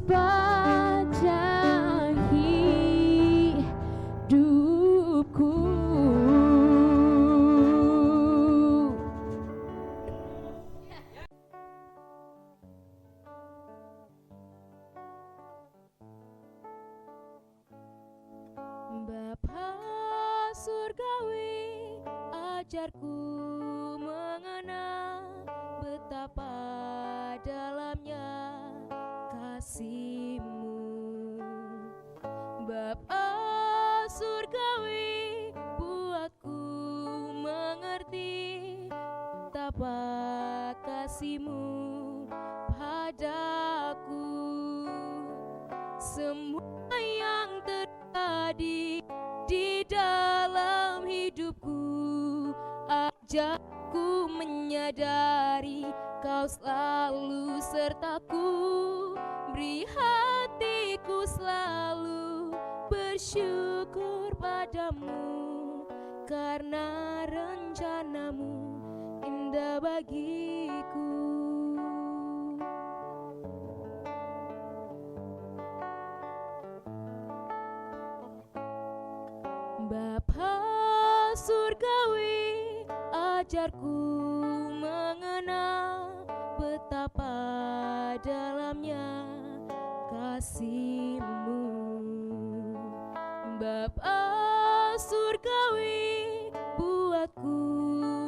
sepanjang hidupku. Bapa surgawi, ajarku mengenal betapa dalamnya kasih-Mu. Bapa surgawi, buatku mengerti betapa kasih-Mu padaku. Semua yang terjadi di dalam hidupku, ajarku menyadari Kau selalu sertaku. Beri hatiku selalu bersyukur padamu, karena rencana-Mu indah bagiku. Bapa surgawi, ajarku mengenal betapa dalamnya kasih-Mu. Bapa surgawi, buatku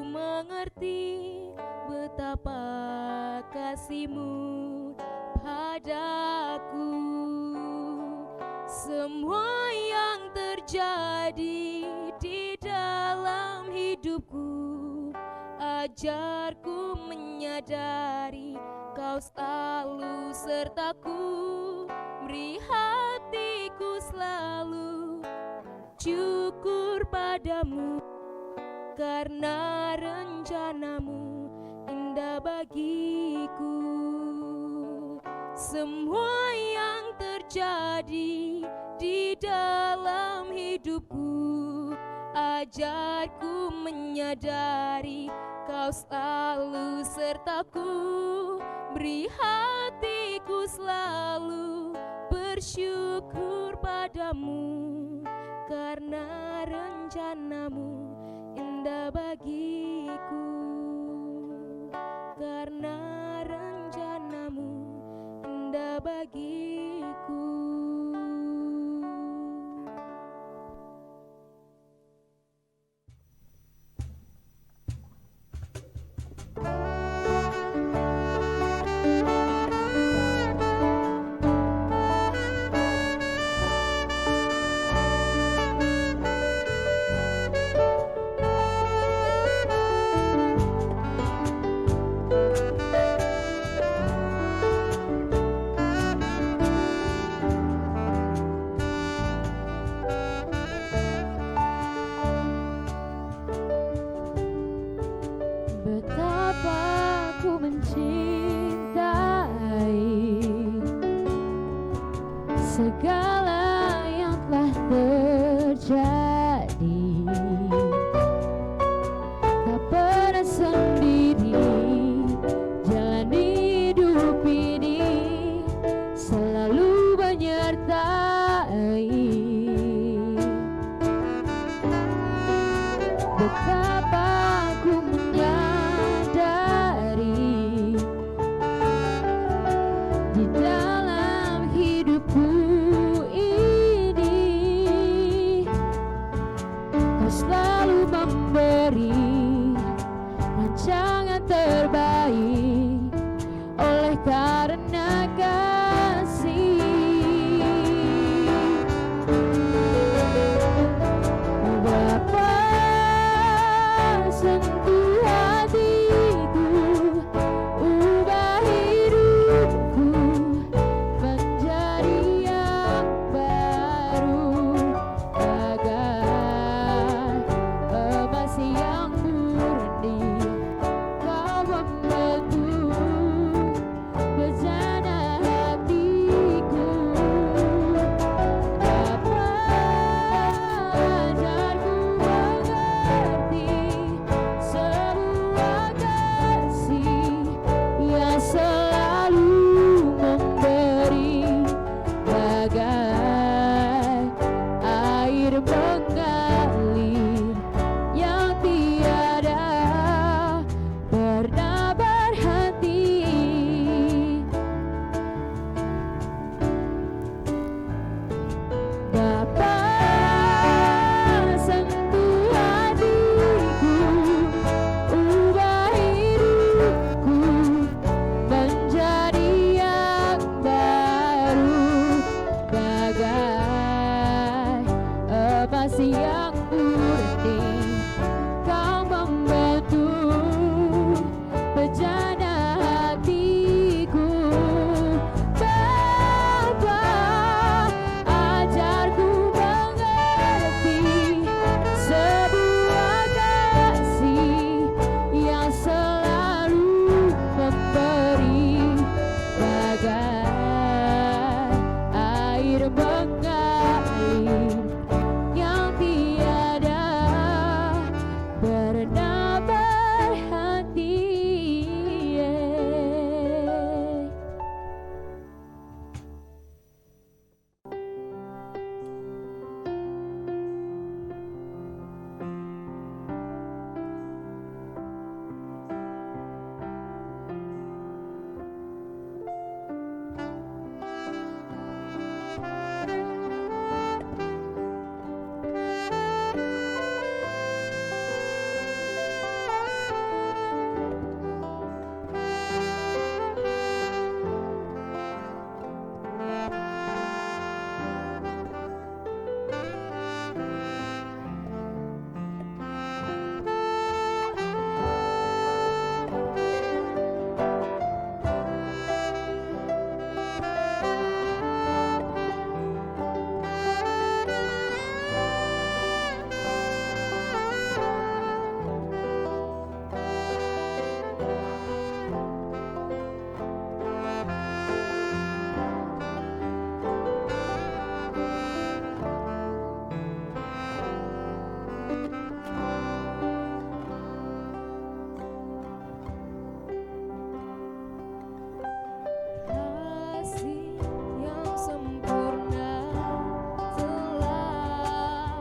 mengerti betapa kasih-Mu padaku. Semua yang terjadi di dalam hidupku, ajarku menyadari Kau selalu sertaku. Beri hatiku selalu syukur padamu, karena rencana-Mu indah bagiku. Semua yang terjadi di dalam hidupku, ajarku menyadari Kau selalu sertaku. Beri hatiku selalu bersyukur padamu, karena rencana-Mu indah bagiku. Karena rencana-Mu indah bagiku. Betapa ku mencintai segala yang telah terjadi. Tak pernah sendiri jalani hidup ini, selalu menyertai. Betapa ku menyadari di dalam hidupku ini, Kau selalu memberi rancangan terbaik oleh karena kasih. Bapa sentuh hatiku, ubah hidupku menjadi yang baru, agar emas yang pernah berhenti. Kasih yang sempurna telah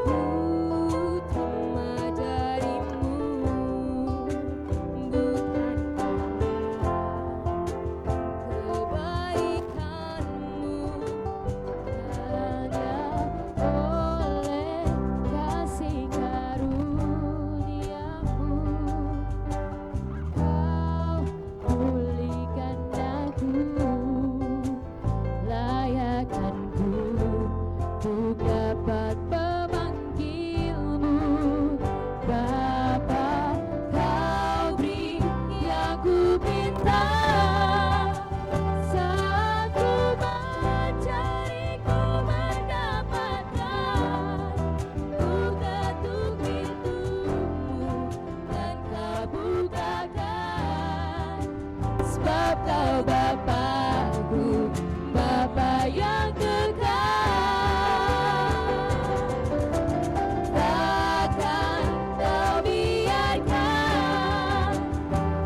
ku terima darimu, bukan kebaikanmu, hanya oleh kasih karuniamu kau pulihkan aku, layakkan ku untuk dapat memanggilmu Bapa. Kau beri yang ku minta saat ku mencari, ku mendapatkan. Ku ketuk pintumu dan kau bukakan, sebab kau Bapa-Ku, Bapa yang kekal. Takkan kau biarkan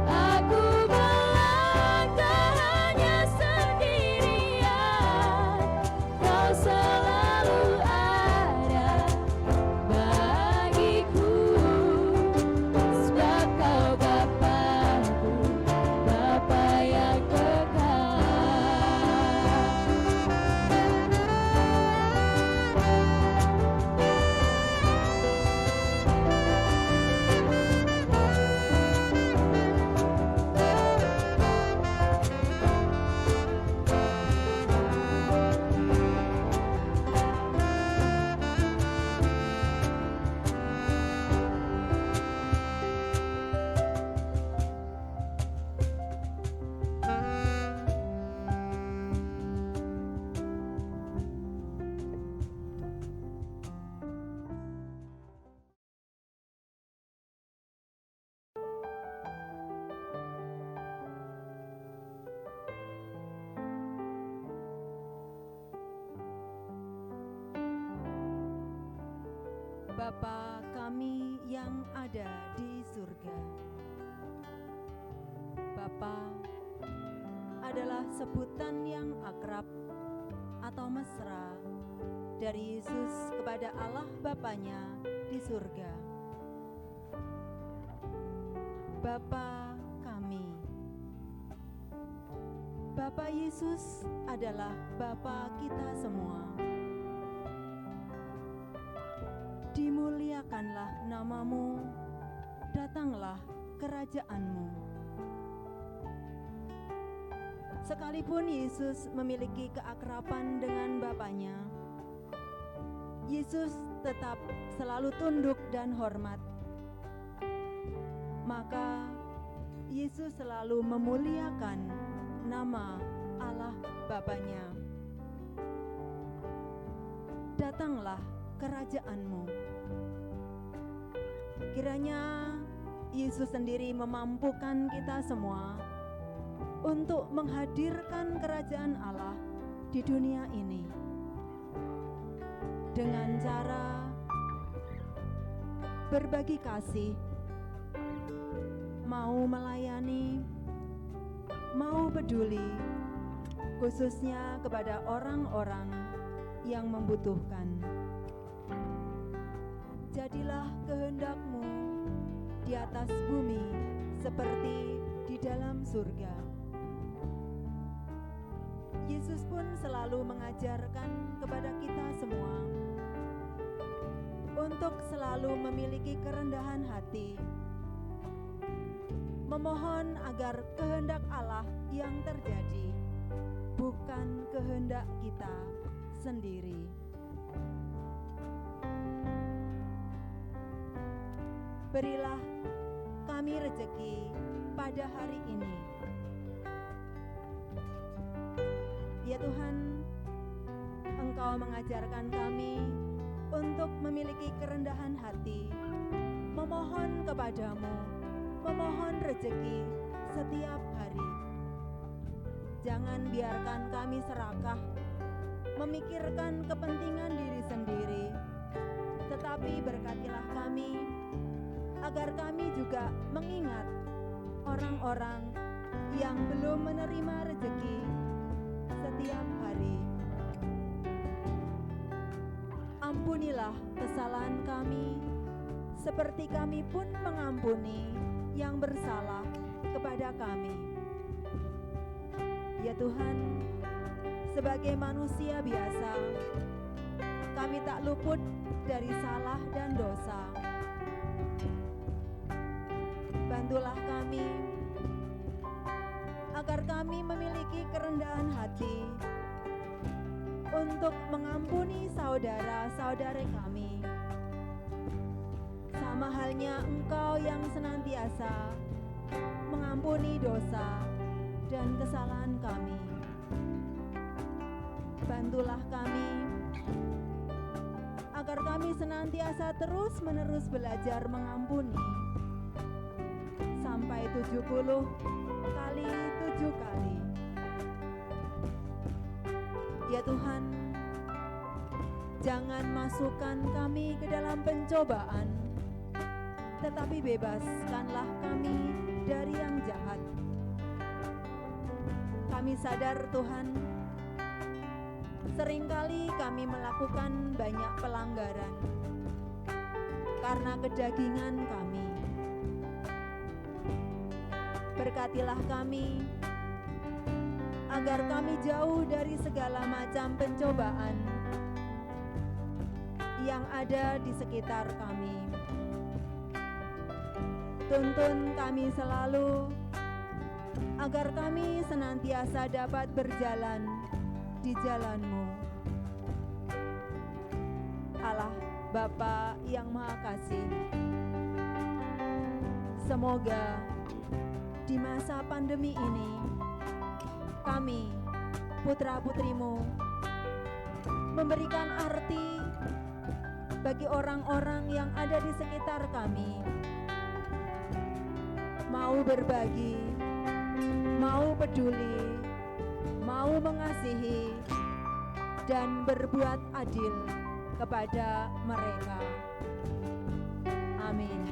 aku melangkah hanya sendirian. Kau selalu ada bagiku, sebab kau Bapa-Ku, Bapa yang kekal. Bapa kami yang ada di surga. Bapa adalah sebutan yang akrab atau mesra dari Yesus kepada Allah Bapanya di surga. Bapa kami. Bapa Yesus adalah Bapa kita semua. Dimuliakanlah namamu, datanglah kerajaanmu. Sekalipun Yesus memiliki keakraban dengan Bapanya, Yesus tetap selalu tunduk dan hormat. Maka Yesus selalu memuliakan nama Allah Bapanya. Datanglah kerajaanmu. Kiranya Yesus sendiri memampukan kita semua untuk menghadirkan kerajaan Allah di dunia ini dengan cara berbagi kasih, mau melayani, mau peduli, khususnya kepada orang-orang yang membutuhkan. Jadilah kehendak-Mu di atas bumi seperti di dalam surga. Yesus pun selalu mengajarkan kepada kita semua untuk selalu memiliki kerendahan hati, memohon agar kehendak Allah yang terjadi, bukan kehendak kita sendiri. Berilah kami rezeki pada hari ini. Ya Tuhan, Engkau mengajarkan kami untuk memiliki kerendahan hati, memohon kepadamu, memohon rezeki setiap hari. Jangan biarkan kami serakah, memikirkan kepentingan diri sendiri, tetapi berkatilah kami, agar kami juga mengingat orang-orang yang belum menerima rezeki setiap hari. Ampunilah kesalahan kami, seperti kami pun mengampuni yang bersalah kepada kami. Ya Tuhan, sebagai manusia biasa, kami tak luput dari salah dan dosa. Bantulah kami, agar kami memiliki kerendahan hati untuk mengampuni saudara-saudara kami, sama halnya Engkau yang senantiasa mengampuni dosa dan kesalahan kami. Bantulah kami, agar kami senantiasa terus-menerus belajar mengampuni, sampai 70 kali 7 kali. Ya Tuhan, jangan masukkan kami ke dalam pencobaan, tetapi bebaskanlah kami dari yang jahat. Kami sadar Tuhan, seringkali kami melakukan banyak pelanggaran karena kedagingan kami. Berkatilah kami, agar kami jauh dari segala macam pencobaan yang ada di sekitar kami. Tuntun kami selalu, agar kami senantiasa dapat berjalan di jalan-Mu. Allah Bapa yang Maha Kasih, semoga di masa pandemi ini kami, putra-putrimu, memberikan arti bagi orang-orang yang ada di sekitar kami, mau berbagi, mau peduli, mau mengasihi, dan berbuat adil kepada mereka. Amin.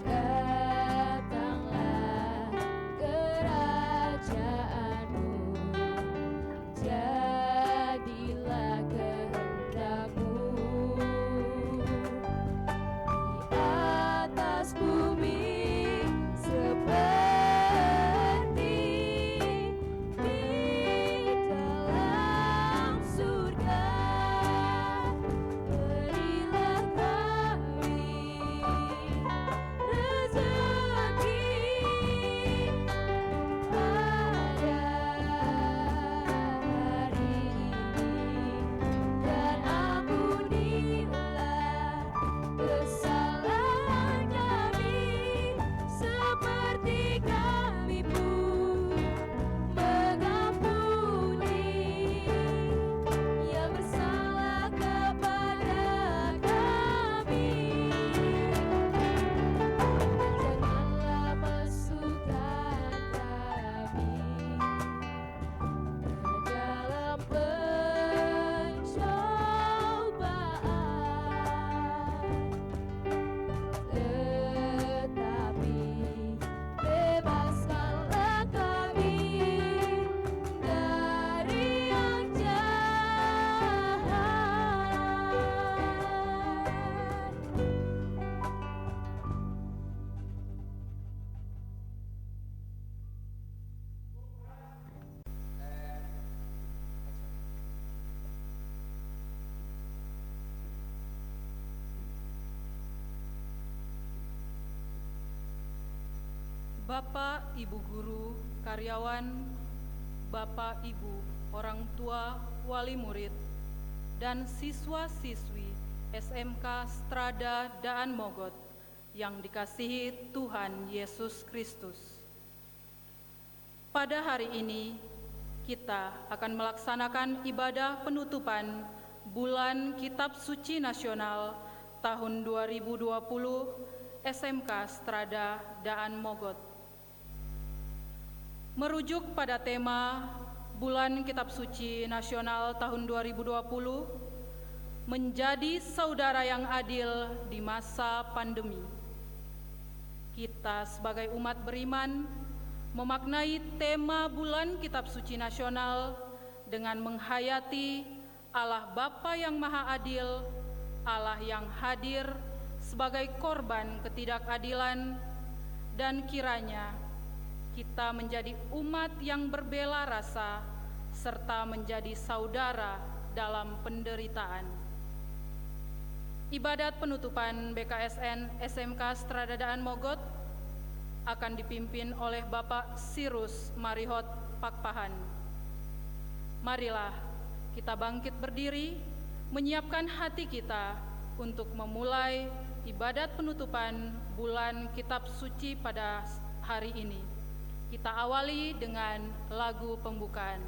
Datanglah kerajaan Bapak, Ibu guru, karyawan, Bapak, Ibu, orang tua, wali murid, dan siswa-siswi SMK Strada Daan Mogot yang dikasihi Tuhan Yesus Kristus. Pada hari ini, kita akan melaksanakan ibadah penutupan Bulan Kitab Suci Nasional tahun 2020 SMK Strada Daan Mogot. Merujuk pada tema Bulan Kitab Suci Nasional tahun 2020, menjadi saudara yang adil di masa pandemi. Kita sebagai umat beriman memaknai tema Bulan Kitab Suci Nasional dengan menghayati Allah Bapa yang Maha Adil, Allah yang hadir sebagai korban ketidakadilan, dan kiranya kita menjadi umat yang berbela rasa serta menjadi saudara dalam penderitaan. Ibadat penutupan BKSN SMK Strada Daan Mogot akan dipimpin oleh Bapak Sirus Marihot Pakpahan. Marilah kita bangkit berdiri, menyiapkan hati kita untuk memulai ibadat penutupan Bulan Kitab Suci pada hari ini. Kita awali dengan lagu pembukaan.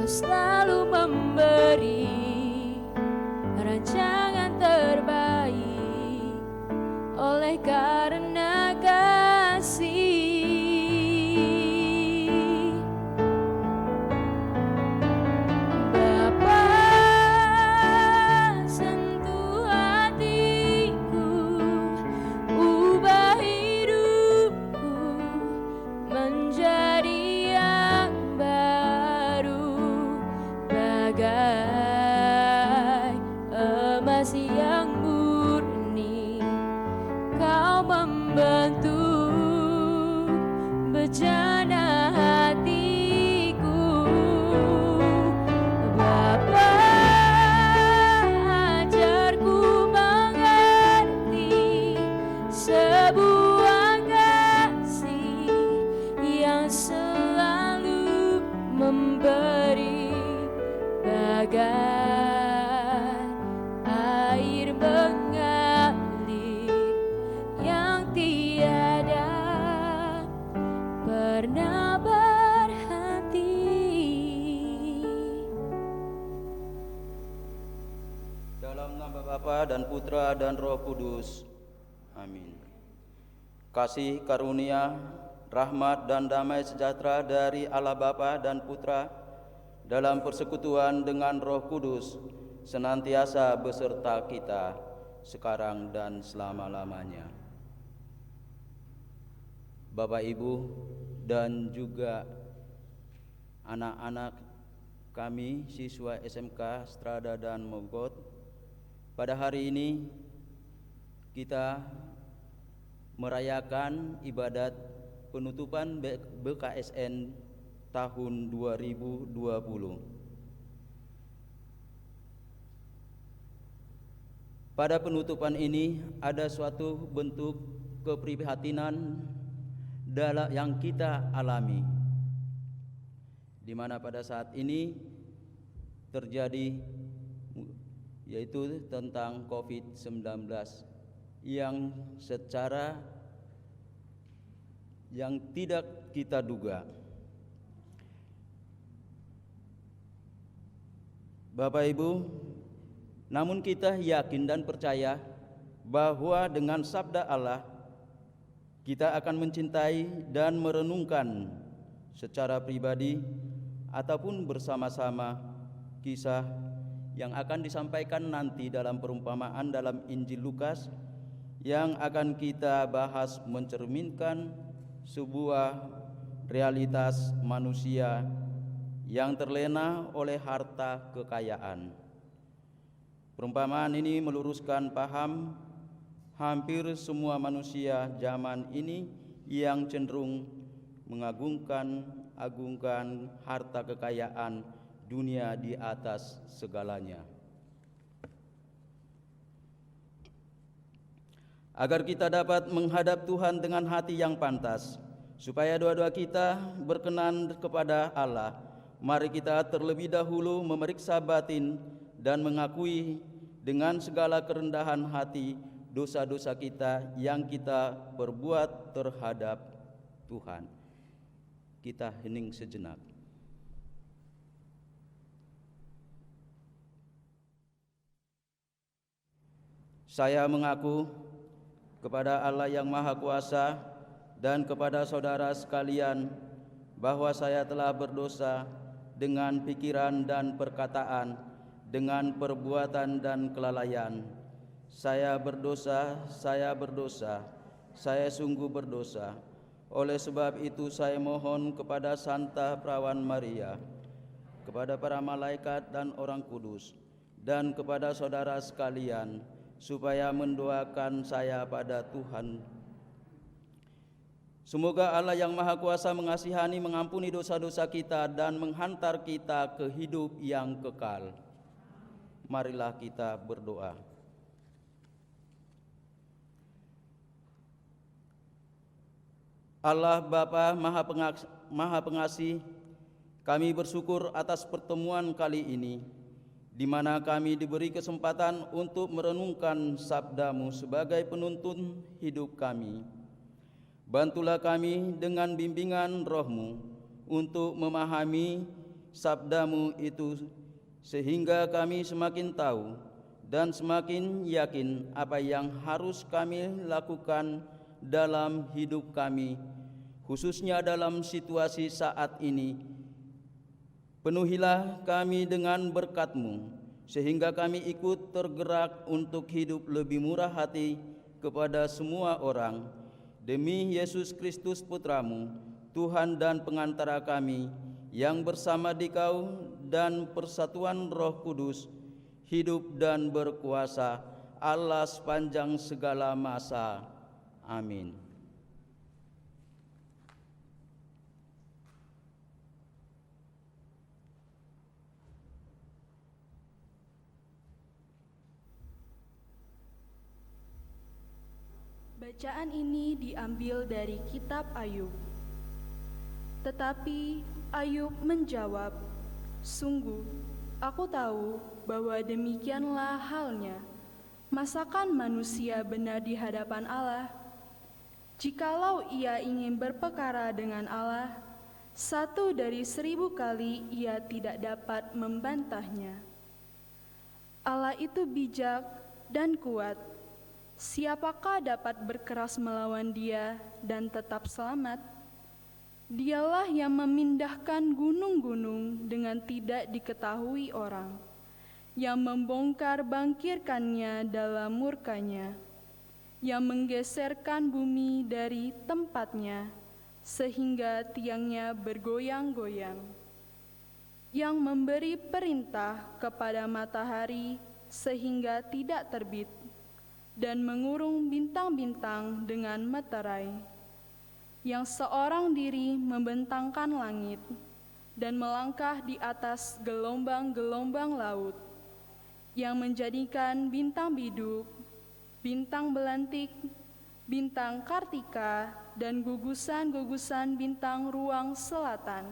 Selalu memberi rancangan terbaik oleh karena kasih. Bapa, sentuh hatiku, ubah hidupku menjadi yang baru, bagai emas yang murni. Kau membentuk bejana hatiku. Bapa, ajarku mengerti sebuah kasih yang selalu memberi, bagai air mengalir yang tiada pernah berhenti. Dalam nama Bapa dan Putra dan Roh Kudus. Amin. Kasih karunia, rahmat dan damai sejahtera dari Allah Bapa dan Putra dalam persekutuan dengan Roh Kudus senantiasa beserta kita sekarang dan selama-lamanya. Bapak, Ibu, dan juga anak-anak kami siswa SMK Strada Daan Mogot, pada hari ini kita merayakan ibadat penutupan BKSN tahun 2020. pada penutupan ini ada suatu bentuk keprihatinan yang kita alami, di mana pada saat ini terjadi, yaitu tentang COVID-19 yang tidak kita duga. Bapak Ibu, namun kita yakin dan percaya bahwa dengan sabda Allah kita akan mencintai dan merenungkan secara pribadi ataupun bersama-sama kisah yang akan disampaikan nanti dalam perumpamaan dalam Injil Lukas yang akan kita bahas, mencerminkan sebuah realitas manusia yang terlena oleh harta kekayaan. Perumpamaan ini meluruskan paham hampir semua manusia zaman ini yang cenderung mengagungkan harta kekayaan dunia di atas segalanya. Agar kita dapat menghadap Tuhan dengan hati yang pantas, supaya doa-doa kita berkenan kepada Allah, mari kita terlebih dahulu memeriksa batin dan mengakui dengan segala kerendahan hati dosa-dosa kita yang kita perbuat terhadap Tuhan. Kita hening sejenak. Saya mengaku kepada Allah yang Maha Kuasa dan kepada saudara sekalian bahwa saya telah berdosa dengan pikiran dan perkataan, dengan perbuatan dan kelalaian. Saya berdosa, saya sungguh berdosa. Oleh sebab itu saya mohon kepada Santa Perawan Maria, kepada para malaikat dan orang kudus, dan kepada saudara sekalian, supaya mendoakan saya pada Tuhan. Semoga Allah yang Maha Kuasa mengasihani, mengampuni dosa-dosa kita dan menghantar kita ke hidup yang kekal. Marilah kita berdoa. Allah Bapa Maha Pengasih, kami bersyukur atas pertemuan kali ini, di mana kami diberi kesempatan untuk merenungkan sabda-Mu sebagai penuntun hidup kami. Bantulah kami dengan bimbingan Roh-Mu untuk memahami sabda-Mu itu, sehingga kami semakin tahu dan semakin yakin apa yang harus kami lakukan dalam hidup kami, khususnya dalam situasi saat ini. Penuhilah kami dengan berkat-Mu, sehingga kami ikut tergerak untuk hidup lebih murah hati kepada semua orang. Demi Yesus Kristus Putra-Mu, Tuhan dan pengantara kami, yang bersama Dikau dan persatuan Roh Kudus, hidup dan berkuasa Allah sepanjang segala masa. Amin. Bacaan ini diambil dari kitab Ayub. Tetapi Ayub menjawab, "Sungguh, aku tahu bahwa demikianlah halnya. Masakan manusia benar di hadapan Allah? Jikalau ia ingin berperkara dengan Allah, 1 dari 1000 kali ia tidak dapat membantahnya. Allah itu bijak dan kuat. Siapakah dapat berkeras melawan Dia dan tetap selamat? Dialah yang memindahkan gunung-gunung dengan tidak diketahui orang, yang membongkar bangkirkannya dalam murkanya, yang menggeserkan bumi dari tempatnya sehingga tiangnya bergoyang-goyang, yang memberi perintah kepada matahari sehingga tidak terbit, dan mengurung bintang-bintang dengan meterai, yang seorang diri membentangkan langit dan melangkah di atas gelombang-gelombang laut, yang menjadikan bintang biduk, bintang belantik, bintang kartika, dan gugusan-gugusan bintang ruang selatan,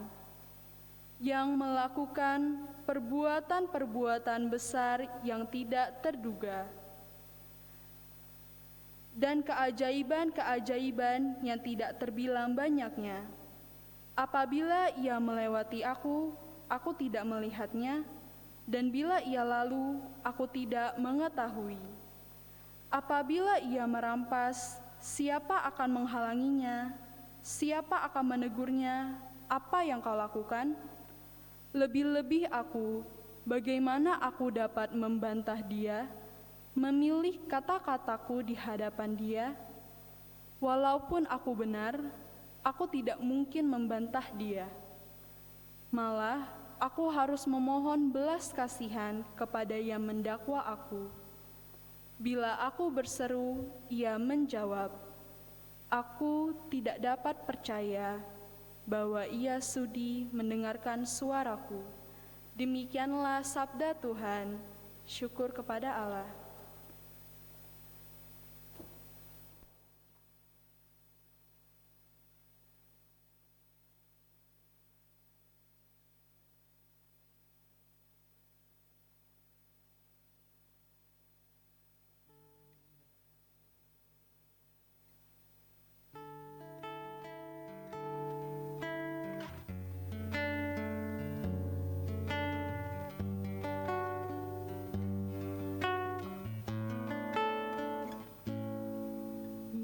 yang melakukan perbuatan-perbuatan besar yang tidak terduga, dan keajaiban-keajaiban yang tidak terbilang banyaknya. Apabila ia melewati aku tidak melihatnya, dan bila ia lalu, aku tidak mengetahui. Apabila ia merampas, siapa akan menghalanginya? Siapa akan menegurnya? Apa yang kau lakukan? Lebih-lebih aku, bagaimana aku dapat membantah dia? Memilih kata-kataku di hadapan dia, walaupun aku benar, aku tidak mungkin membantah dia. Malah, aku harus memohon belas kasihan kepada yang mendakwa aku. Bila aku berseru, ia menjawab. Aku tidak dapat percaya bahwa ia sudi mendengarkan suaraku. Demikianlah sabda Tuhan. Syukur kepada Allah.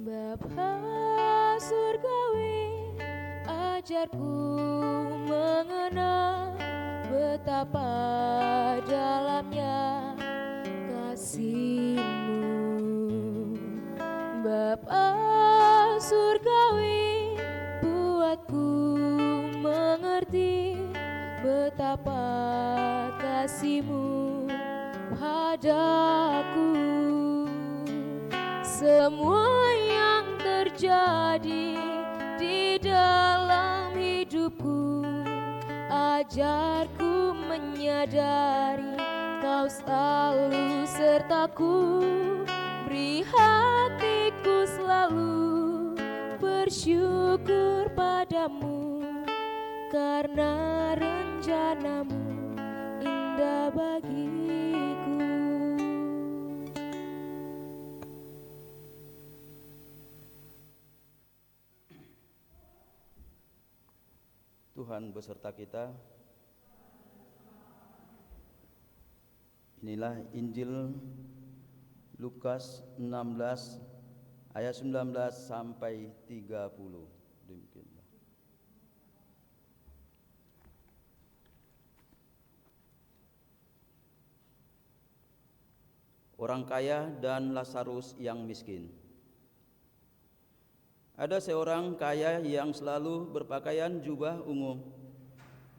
Bapa surgawi, ajarku mengenal betapa dalamnya kasih-Mu. Bapa surgawi, buatku mengerti betapa kasih-Mu padaku. Semua yang terjadi di dalam hidupku, ajarku menyadari Kau selalu sertaku. Beri hatiku selalu bersyukur padamu, karena rencana-Mu indah bagiku. Tuhan beserta kita. Inilah Injil Lukas 16 ayat 19 sampai 30. Demikianlah. Orang kaya dan Lazarus yang miskin. Ada seorang kaya yang selalu berpakaian jubah ungu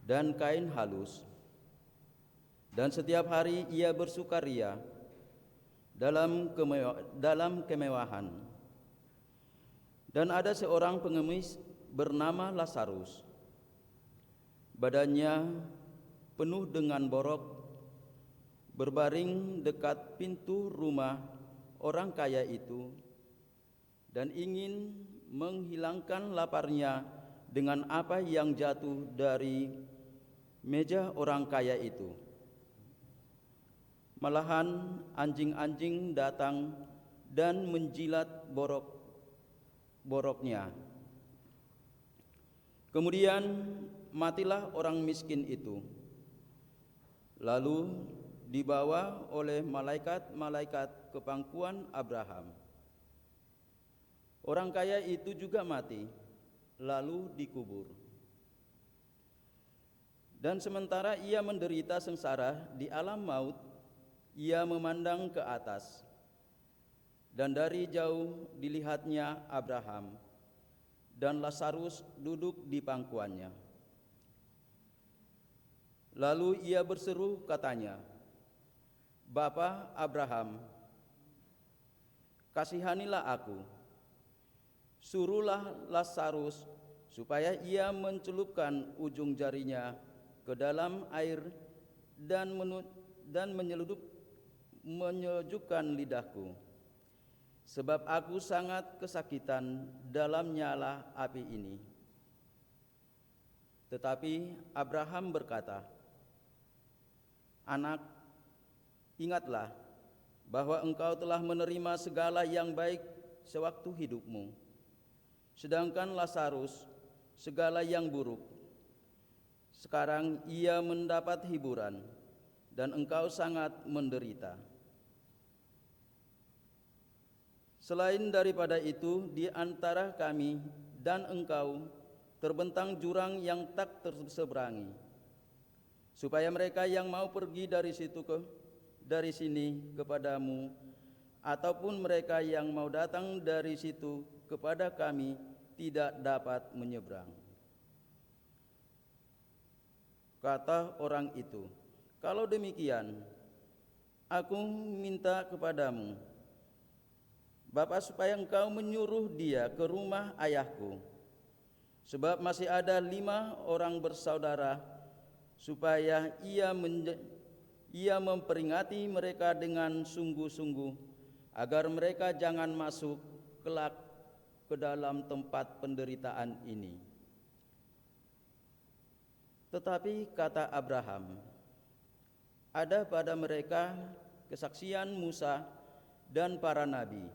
dan kain halus, dan setiap hari ia bersukaria dalam kemewahan. Dan ada seorang pengemis bernama Lazarus, badannya penuh dengan borok, berbaring dekat pintu rumah orang kaya itu, dan ingin menghilangkan laparnya dengan apa yang jatuh dari meja orang kaya itu. Malahan anjing-anjing datang dan menjilat boroknya. Kemudian matilah orang miskin itu, lalu dibawa oleh malaikat-malaikat ke pangkuan Abraham. Orang kaya itu juga mati, lalu dikubur. Dan sementara ia menderita sengsara di alam maut, ia memandang ke atas, dan dari jauh dilihatnya Abraham dan Lazarus duduk di pangkuannya. Lalu ia berseru katanya, "Bapa Abraham, kasihanilah aku. Suruhlah Lazarus supaya ia mencelupkan ujung jarinya ke dalam air dan menyejukkan lidahku, sebab aku sangat kesakitan dalam nyala api ini. Tetapi Abraham berkata, "Anak, ingatlah bahwa engkau telah menerima segala yang baik sewaktu hidupmu, sedangkan Lazarus segala yang buruk. Sekarang ia mendapat hiburan, dan engkau sangat menderita. Selain daripada itu, di antara kami dan engkau terbentang jurang yang tak terseberangi, supaya mereka yang mau pergi dari sini kepadamu, ataupun mereka yang mau datang dari situ kepada kami, tidak dapat menyeberang." Kata orang itu, "Kalau demikian, aku minta kepadamu, Bapa, supaya engkau menyuruh dia ke rumah ayahku, sebab masih ada 5 orang bersaudara, supaya ia memperingati mereka dengan sungguh-sungguh, agar mereka jangan masuk kelak ke dalam tempat penderitaan ini." Tetapi kata Abraham, "Ada pada mereka kesaksian Musa dan para nabi.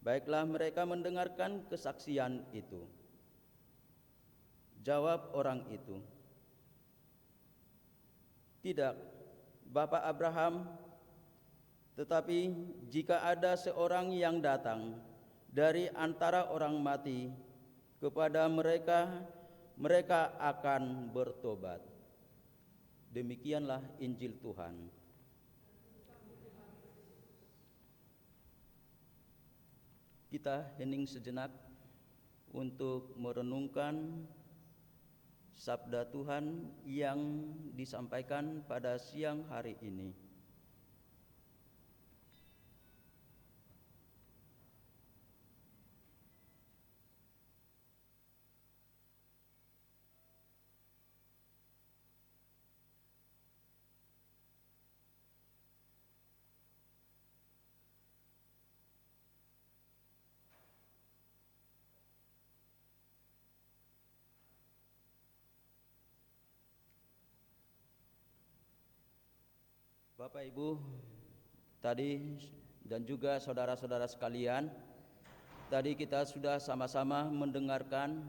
Baiklah mereka mendengarkan kesaksian itu." Jawab orang itu, "Tidak, Bapak Abraham, tetapi jika ada seorang yang datang dari antara orang mati kepada mereka, mereka akan bertobat." Demikianlah Injil Tuhan. Kita hening sejenak untuk merenungkan sabda Tuhan yang disampaikan pada siang hari ini. Bapak Ibu tadi dan juga saudara-saudara sekalian, tadi kita sudah sama-sama mendengarkan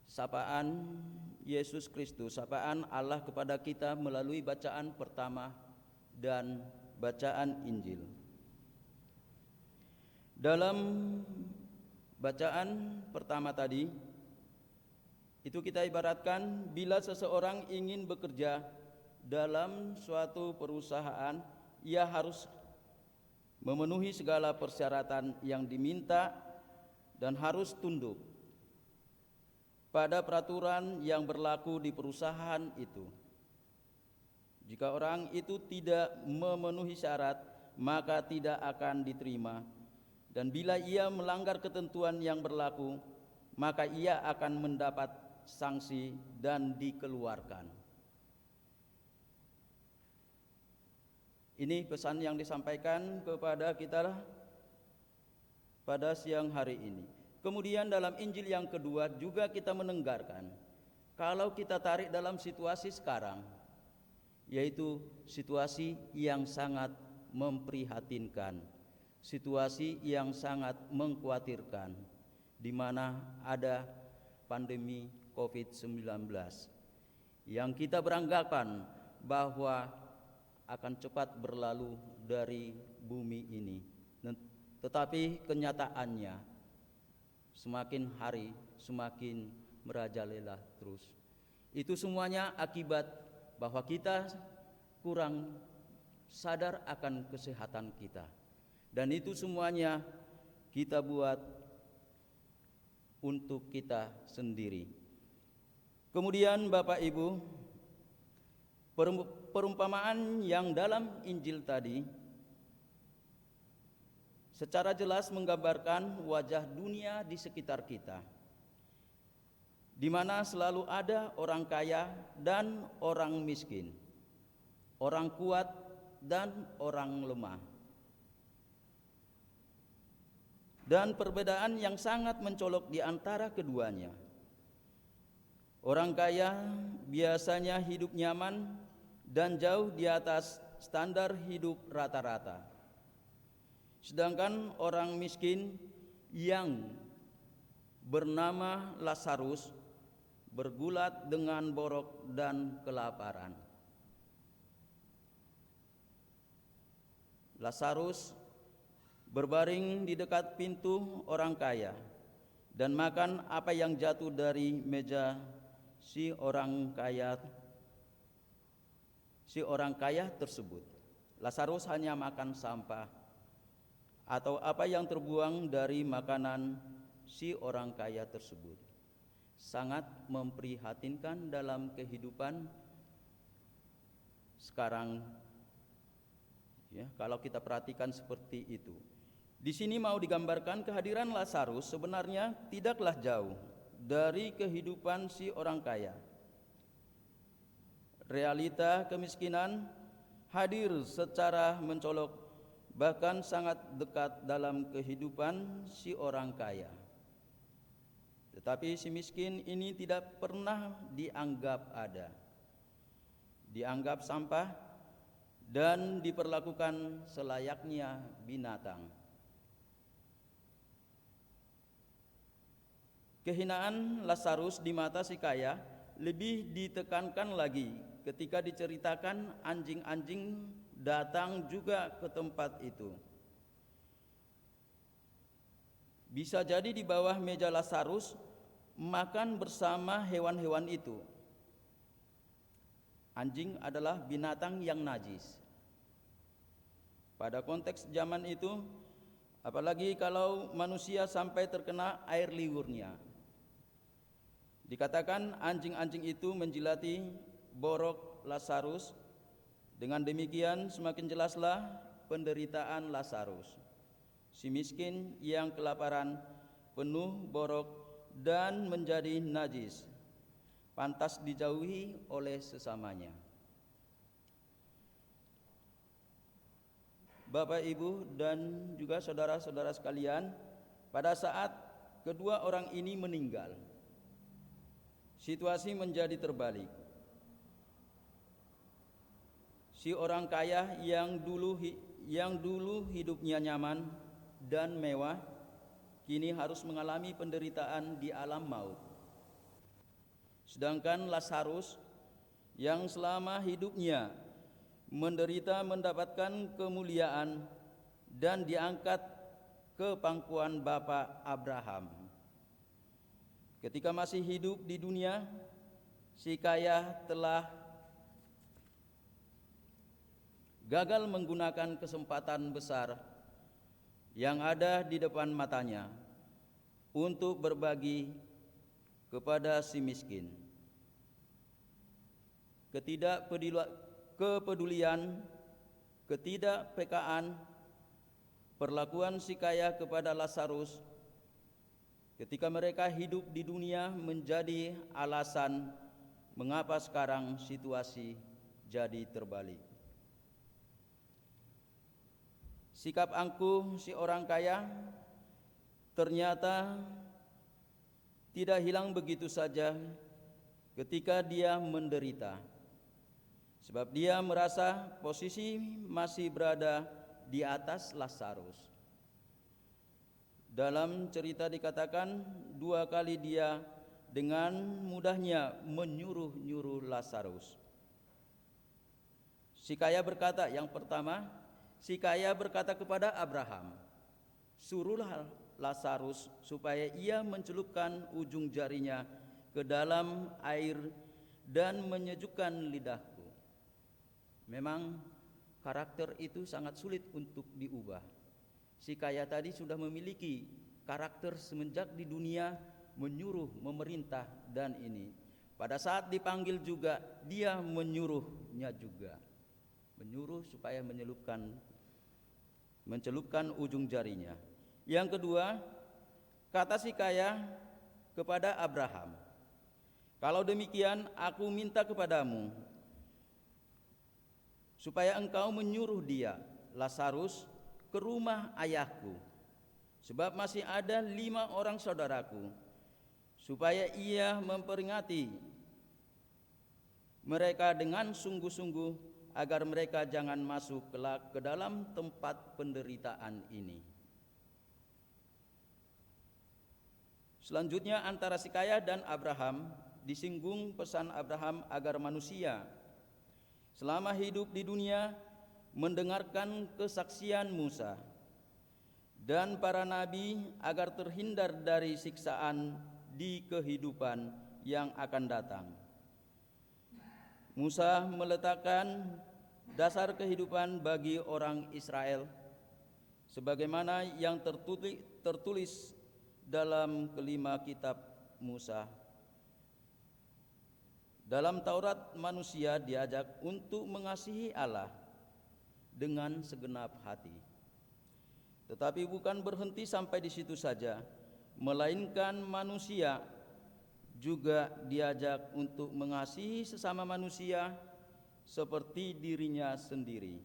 sapaan Yesus Kristus, sapaan Allah kepada kita melalui bacaan pertama dan bacaan Injil. Dalam bacaan pertama tadi, itu kita ibaratkan bila seseorang ingin bekerja dalam suatu perusahaan, ia harus memenuhi segala persyaratan yang diminta dan harus tunduk pada peraturan yang berlaku di perusahaan itu. Jika orang itu tidak memenuhi syarat, maka tidak akan diterima, dan bila ia melanggar ketentuan yang berlaku, maka ia akan mendapat sanksi dan dikeluarkan. Ini pesan yang disampaikan kepada kita pada siang hari ini. Kemudian dalam Injil yang kedua juga kita mendengarkan, kalau kita tarik dalam situasi sekarang, yaitu situasi yang sangat memprihatinkan, situasi yang sangat mengkhawatirkan, di mana ada pandemi COVID-19 yang kita beranggapan bahwa akan cepat berlalu dari bumi ini. Tetapi kenyataannya semakin hari semakin merajalela terus. Itu semuanya akibat bahwa kita kurang sadar akan kesehatan kita. Dan itu semuanya kita buat untuk kita sendiri. Kemudian Bapak Ibu, perumpamaan yang dalam Injil tadi secara jelas menggambarkan wajah dunia di sekitar kita, di mana selalu ada orang kaya dan orang miskin, orang kuat dan orang lemah. Dan perbedaan yang sangat mencolok di antara keduanya. Orang kaya biasanya hidup nyaman dan jauh di atas standar hidup rata-rata. Sedangkan orang miskin yang bernama Lazarus bergulat dengan borok dan kelaparan. Lazarus berbaring di dekat pintu orang kaya dan makan apa yang jatuh dari meja si orang kaya tersebut. Lazarus hanya makan sampah atau apa yang terbuang dari makanan si orang kaya tersebut. Sangat memprihatinkan dalam kehidupan sekarang, ya, kalau kita perhatikan seperti itu. Di sini mau digambarkan kehadiran Lazarus sebenarnya tidaklah jauh dari kehidupan si orang kaya. Realita kemiskinan hadir secara mencolok, bahkan sangat dekat dalam kehidupan si orang kaya. Tetapi si miskin ini tidak pernah dianggap ada, dianggap sampah dan diperlakukan selayaknya binatang. Kehinaan Lazarus di mata si kaya lebih ditekankan lagi ketika diceritakan anjing-anjing datang juga ke tempat itu. Bisa jadi di bawah meja Lazarus makan bersama hewan-hewan itu. Anjing adalah binatang yang najis. Pada konteks zaman itu, apalagi kalau manusia sampai terkena air liurnya. Dikatakan anjing-anjing itu menjilati borok Lazarus. Dengan demikian semakin jelaslah penderitaan Lazarus, si miskin yang kelaparan, penuh borok dan menjadi najis, pantas dijauhi oleh sesamanya. Bapak, Ibu, dan juga saudara-saudara sekalian, pada saat kedua orang ini meninggal, situasi menjadi terbalik. Si orang kaya yang dulu hidupnya nyaman dan mewah, kini harus mengalami penderitaan di alam maut. Sedangkan Lazarus yang selama hidupnya menderita mendapatkan kemuliaan dan diangkat ke pangkuan Bapa Abraham. Ketika masih hidup di dunia, si kaya telah gagal menggunakan kesempatan besar yang ada di depan matanya untuk berbagi kepada si miskin. Kepedulian, ketidakpekaan, perlakuan si kaya kepada Lazarus ketika mereka hidup di dunia menjadi alasan mengapa sekarang situasi jadi terbalik. Sikap angkuh si orang kaya ternyata tidak hilang begitu saja ketika dia menderita, sebab dia merasa posisi masih berada di atas Lazarus. Dalam cerita dikatakan 2 kali dia dengan mudahnya menyuruh-nyuruh Lazarus. Si kaya berkata, yang pertama, si kaya berkata kepada Abraham, "Suruhlah Lazarus supaya ia mencelupkan ujung jarinya ke dalam air dan menyejukkan lidahku." Memang karakter itu sangat sulit untuk diubah. Si kaya tadi sudah memiliki karakter semenjak di dunia menyuruh, memerintah dan ini. Pada saat dipanggil juga dia menyuruhnya juga. Menyuruh supaya mencelupkan ujung jarinya. Yang kedua, kata si kaya kepada Abraham, "Kalau demikian aku minta kepadamu supaya engkau menyuruh dia, Lazarus, ke rumah ayahku, sebab masih ada 5 orang saudaraku, supaya ia memperingati mereka dengan sungguh-sungguh, agar mereka jangan masuk kelak ke dalam tempat penderitaan ini. Selanjutnya antara si kaya dan Abraham disinggung pesan Abraham agar manusia selama hidup di dunia mendengarkan kesaksian Musa dan para nabi agar terhindar dari siksaan di kehidupan yang akan datang. Musa meletakkan dasar kehidupan bagi orang Israel sebagaimana yang tertulis dalam kelima kitab Musa. Dalam Taurat, manusia diajak untuk mengasihi Allah dengan segenap hati. Tetapi bukan berhenti sampai di situ saja, melainkan manusia juga diajak untuk mengasihi sesama manusia seperti dirinya sendiri.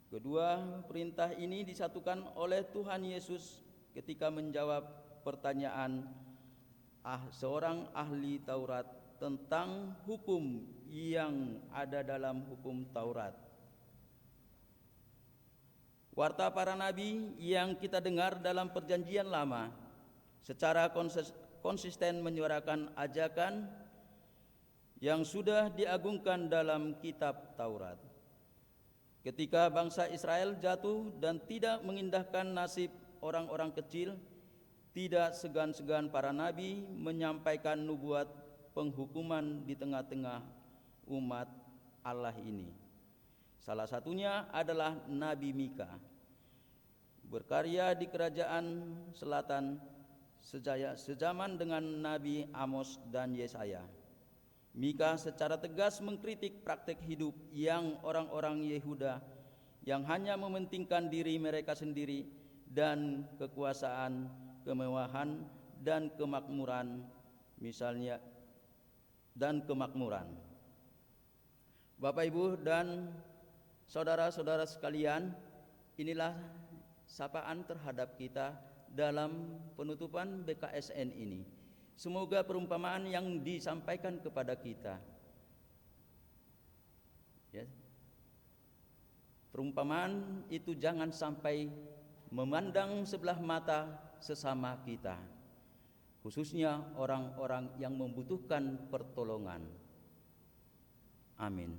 Kedua perintah ini disatukan oleh Tuhan Yesus ketika menjawab pertanyaan seorang ahli Taurat tentang hukum yang ada dalam hukum Taurat. Warta para nabi yang kita dengar dalam Perjanjian Lama secara konsisten menyuarakan ajakan yang sudah diagungkan dalam kitab Taurat. Ketika bangsa Israel jatuh dan tidak mengindahkan nasib orang-orang kecil, tidak segan-segan para nabi menyampaikan nubuat penghukuman di tengah-tengah umat Allah ini. Salah satunya adalah Nabi Mika, berkarya di kerajaan selatan sejaman dengan Nabi Amos dan Yesaya. Mika secara tegas mengkritik praktik hidup yang orang-orang Yehuda yang hanya mementingkan diri mereka sendiri dan kekuasaan, kemewahan dan kemakmuran, misalnya dan kemakmuran. Bapak, Ibu dan saudara-saudara sekalian, inilah sapaan terhadap kita dalam penutupan BKSN ini. Semoga perumpamaan yang disampaikan kepada kita, ya, perumpamaan itu jangan sampai memandang sebelah mata sesama kita, khususnya orang-orang yang membutuhkan pertolongan. Amin.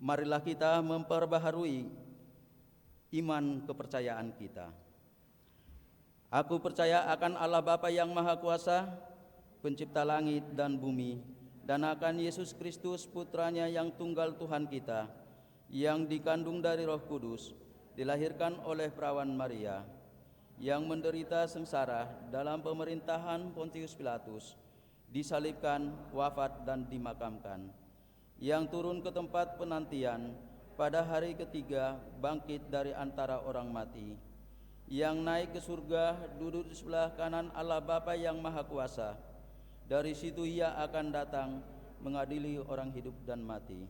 Marilah kita memperbaharui iman kepercayaan kita. Aku percaya akan Allah Bapa yang Maha Kuasa, pencipta langit dan bumi, dan akan Yesus Kristus putranya yang tunggal Tuhan kita, yang dikandung dari Roh Kudus, dilahirkan oleh perawan Maria, yang menderita sengsara dalam pemerintahan Pontius Pilatus, disalibkan, wafat dan dimakamkan, yang turun ke tempat penantian, pada hari ketiga bangkit dari antara orang mati, yang naik ke surga, duduk di sebelah kanan Allah Bapa yang Maha Kuasa. Dari situ ia akan datang mengadili orang hidup dan mati.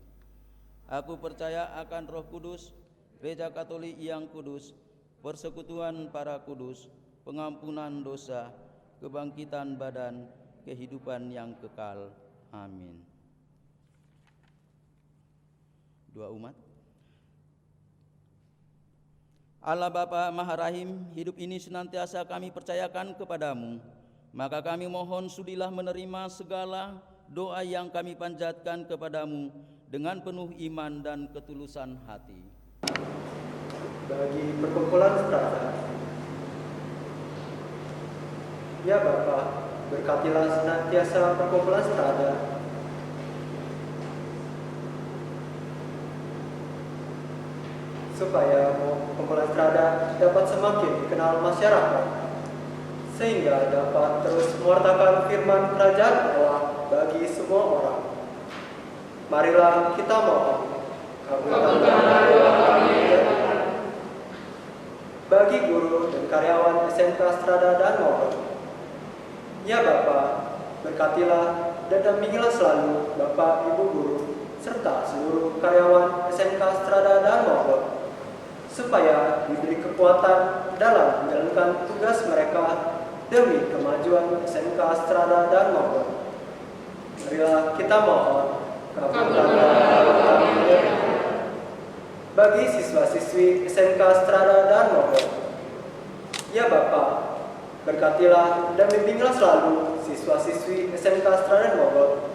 Aku percaya akan Roh Kudus, Gereja Katolik yang kudus, persekutuan para kudus, pengampunan dosa, kebangkitan badan, kehidupan yang kekal. Amin. Doa umat. Allah Bapa Maha Rahim, hidup ini senantiasa kami percayakan kepadamu. Maka kami mohon sudilah menerima segala doa yang kami panjatkan kepadamu dengan penuh iman dan ketulusan hati. Bagi perkumpulan strata, ya Bapa, berkatilah senantiasa perkumpulan strata, supaya kumpulan strada dapat semakin dikenal masyarakat, sehingga dapat terus mewartakan firman kerajaan Allah bagi semua orang. Marilah kita mohon, kabulkanlah doa kami. bagi guru dan karyawan SMK Strada dan Mogot. Ya Bapa, berkatilah dan dampingilah selalu Bapak, Ibu guru, serta seluruh karyawan SMK Strada dan Mogot, supaya diberi kekuatan dalam menjalankan tugas mereka demi kemajuan SMK Strada dan Mogot. Marilah kita mohon kabulkanlah kami. Bagi siswa-siswi SMK Strada dan Mogot, ya Bapa, berkatilah dan bimbinglah selalu siswa-siswi SMK Strada dan Mogot,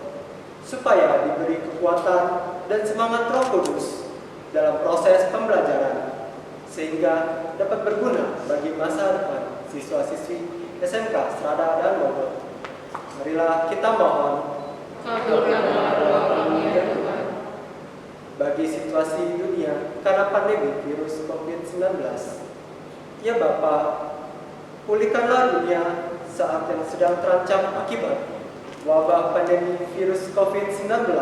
supaya diberi kekuatan dan semangat Roh Kudus dalam proses pembelajaran, sehingga dapat berguna bagi masa depan siswa-siswi SMK Strada dan Mogot. Marilah kita mohon bagi situasi dunia karena pandemi virus COVID-19. Ya Bapa, pulihkanlah dunia saat yang sedang terancam akibat wabah pandemi virus COVID-19,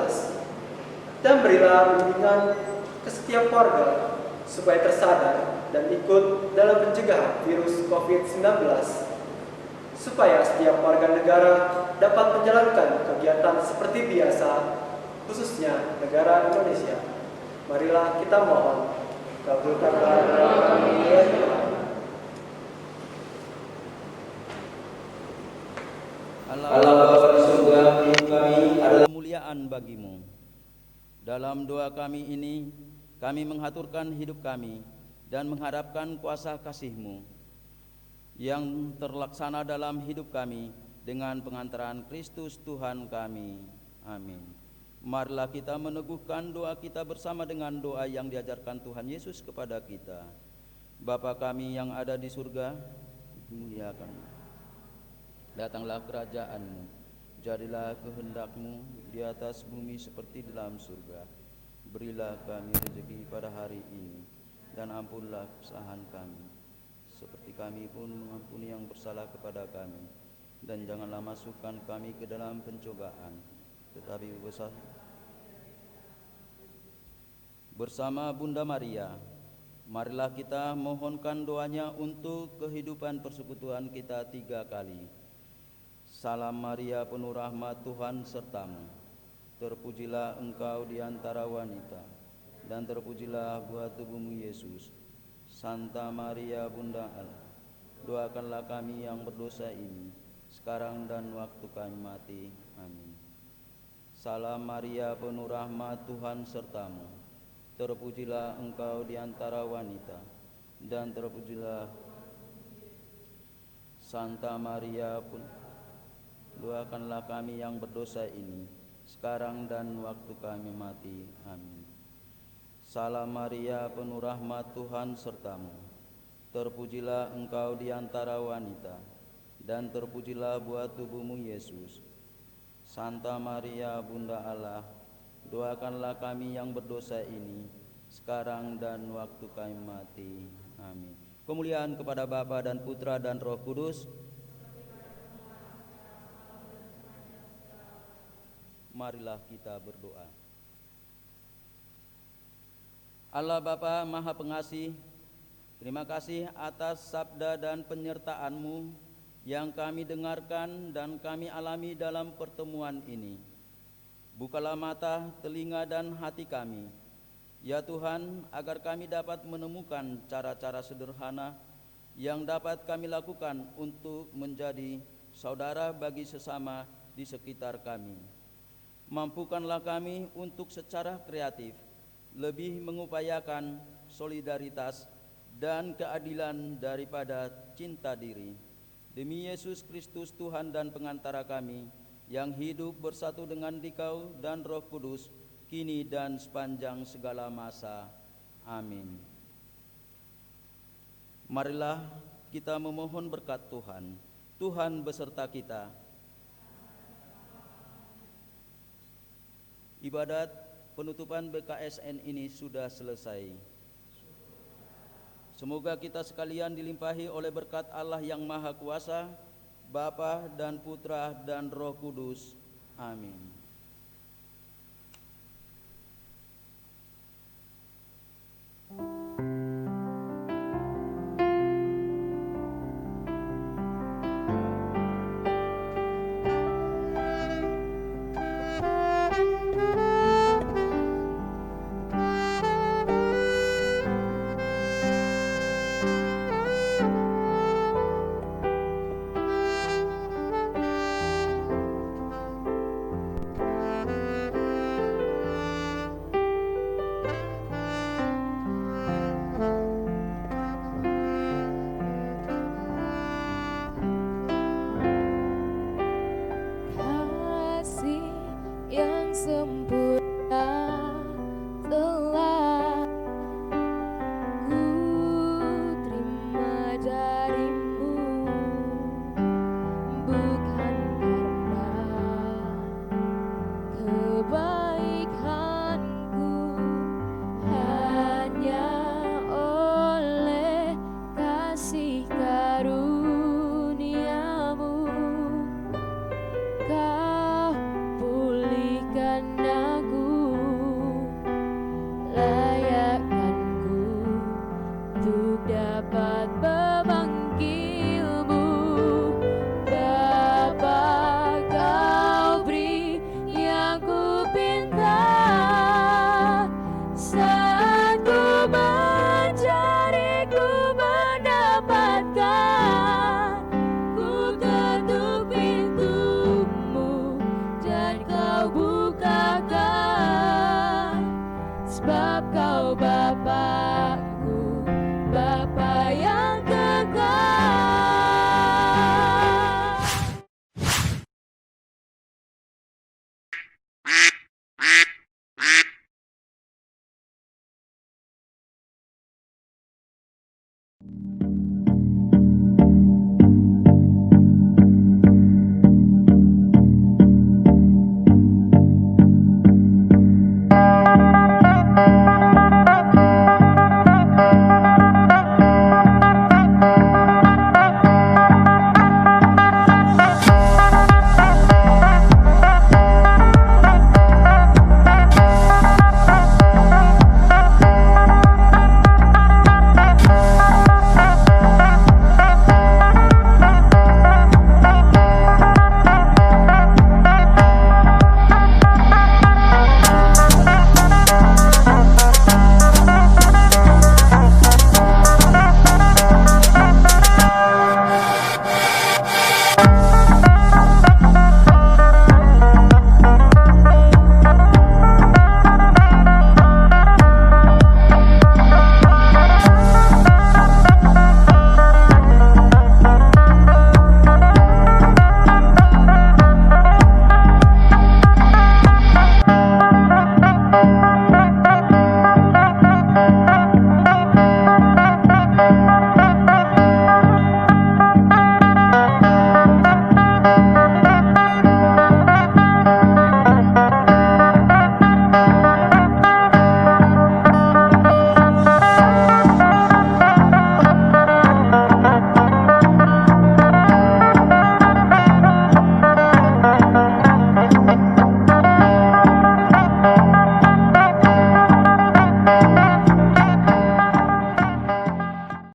dan berilah bimbingan ke setiap warga supaya tersadar dan ikut dalam pencegahan virus COVID-19, supaya setiap warga negara dapat menjalankan kegiatan seperti biasa, khususnya negara Indonesia. Marilah kita mohon, kabulkanlah doa kami ya Tuhan. Allah Bapa di surga, hidup kami adalah kemuliaan bagimu. Dalam doa kami ini, kami menghaturkan hidup kami dan mengharapkan kuasa kasih-Mu yang terlaksana dalam hidup kami dengan pengantaran Kristus Tuhan kami. Amin. Marilah kita meneguhkan doa kita bersama dengan doa yang diajarkan Tuhan Yesus kepada kita. Bapa kami yang ada di surga, dimuliakan. Datanglah kerajaan-Mu, jadilah kehendak-Mu di atas bumi seperti di dalam surga. Berilah kami rezeki pada hari ini, dan ampunlah kesalahan kami, seperti kami pun mengampuni yang bersalah kepada kami. Dan janganlah masukkan kami ke dalam pencobaan, tetapi bersama Bunda Maria, marilah kita mohonkan doanya untuk kehidupan persekutuan kita 3 kali. Salam Maria, penuh rahmat, Tuhan sertamu. Terpujilah engkau di antara wanita, dan terpujilah buah tubuhmu Yesus. Santa Maria, Bunda Allah, doakanlah kami yang berdosa ini, sekarang dan waktu kami mati. Amin. Salam Maria, penuh rahmat, Tuhan sertamu. Terpujilah engkau di antara wanita, dan terpujilah Santa Maria pun, doakanlah kami yang berdosa ini, sekarang dan waktu kami mati. Amin. Salam Maria, penuh rahmat, Tuhan sertamu. Terpujilah engkau di antara wanita, dan terpujilah buah tubuhmu Yesus. Santa Maria, Bunda Allah, doakanlah kami yang berdosa ini, sekarang dan waktu kami mati. Amin. Kemuliaan kepada Bapa dan Putra dan Roh Kudus. Marilah kita berdoa. Allah Bapa Maha Pengasih, terima kasih atas sabda dan penyertaan-Mu yang kami dengarkan dan kami alami dalam pertemuan ini. Bukalah mata, telinga, dan hati kami, ya Tuhan, agar kami dapat menemukan cara-cara sederhana yang dapat kami lakukan untuk menjadi saudara bagi sesama di sekitar kami. Mampukanlah kami untuk secara kreatif lebih mengupayakan solidaritas dan keadilan daripada cinta diri. Demi Yesus Kristus Tuhan dan pengantara kami, yang hidup bersatu dengan Dikau dan Roh Kudus, kini dan sepanjang segala masa. Amin. Marilah kita memohon berkat Tuhan. Tuhan beserta kita. Ibadat penutupan BKSN ini sudah selesai. Semoga kita sekalian dilimpahi oleh berkat Allah yang Maha Kuasa, Bapa dan Putra dan Roh Kudus. Amin. sempurna.